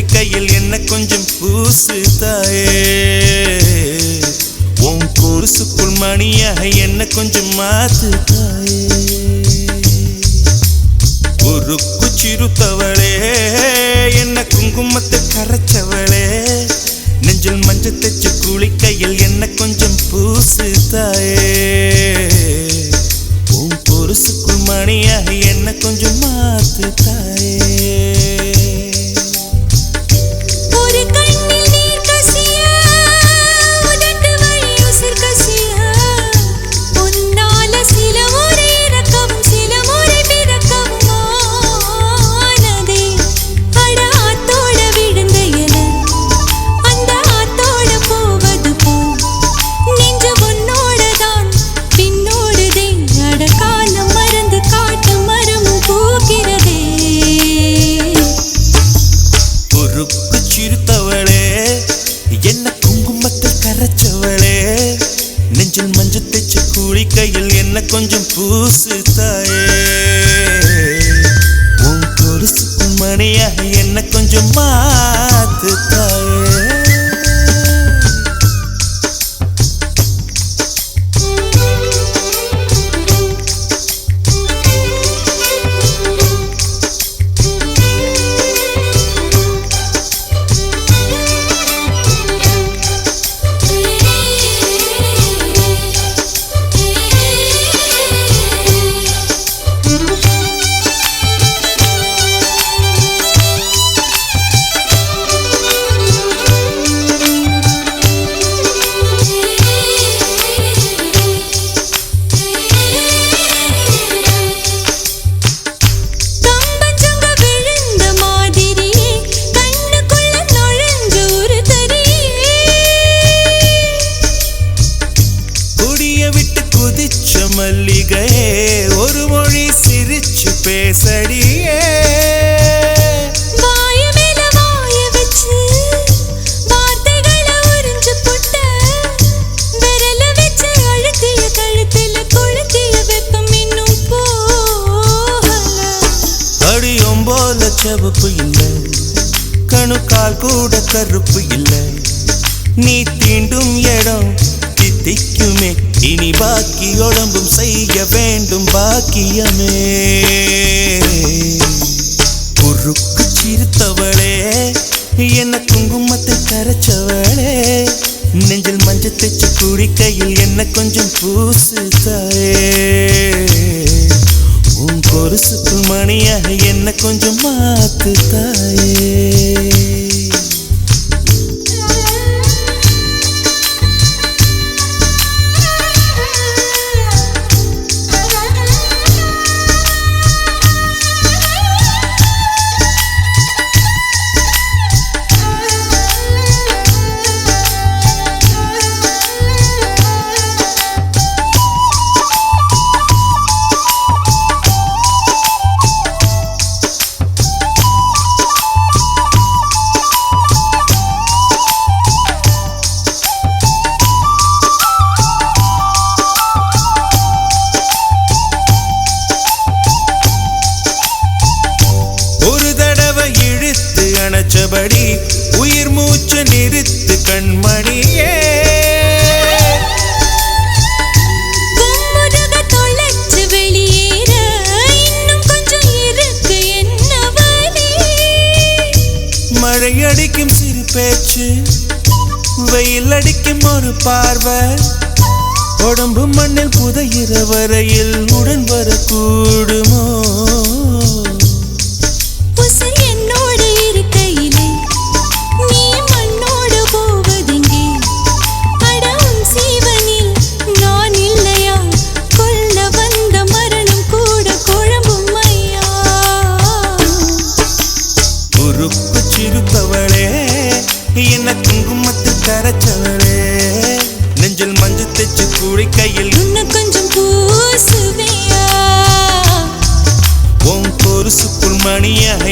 குளிக்கையில் என்ன கொஞ்சம் பூசு தாயே. உன் கொலுசுக்குள் மணியாக என்ன கொஞ்சம் மாத்து தாயே. உருக்கு சிறுத்தவளே என்ன குங்குமத்தை கரைச்சவளே. நெஞ்சில் மஞ்சள் தைச்சு குளிக்கையில் என்ன கொஞ்சம் பூசு தாயே. உன் கொலுசுக்குள் மணியாக என்ன கொஞ்சம் மாத்து தாயே. நெஞ்சில் மஞ்சள் தைச்சு குளிக்கையில் என்ன கொஞ்சம் பூசு தாயே. உன் கொலுசுக்குள் மணியாக என்ன கொஞ்சம் மாத்து தாயே. மல்லிகையே ஒரு மொழி சிரிச்சு பேசடியே. வாய மேல வாய வச்சு வார்த்தைகளை உறிஞ்சு புட்ட விரல வச்சு அழுத்திய கழுத்துல கொளுத்திய வெப்பம் இன்னும் போகல. அடியும் போல செவப்பு இல்லை கணுக்கால் கூட கருப்பு இல்லை. நீ தீண்டும் இடம் தித்திக்குமே இனி பாக்கி உடம்பும் செய்ய வேண்டும் பாக்கியமே. குறுக்கு சிரித்தவளே என்ன குங்குமத்தை கரைச்சவளே. நெஞ்சில் மஞ்சள் தைச்சு குளிக்கையில் என்ன கொஞ்சம் பூசு தாயே. உன் கொலுசுக்குள் மணியாக என்ன கொஞ்சம் மாத்து தாயே. அணைச்சபடி உயிர் மூச்சு நிறுத்து கண்மணியே. கும்முருக தொலைச்சு வெளியேற இன்னும் கொஞ்சம் இருக்கு என்ன வழி. மழை அடிக்கும் சிறு பேச்சு வெயில் அடிக்கும் ஒரு பார்வை. உடம்பு மண்ணில் புதையிற வரையில் உடன் வரக்கூடுமோ. என்ன குங்குமத்தை கரைச்சவளே. நெஞ்சில் மஞ்சள் தைச்சு குளிக்கையில் இன்னும் கொஞ்சம் பூசுவியா. உன் கொலுசுக்குள் மணியாக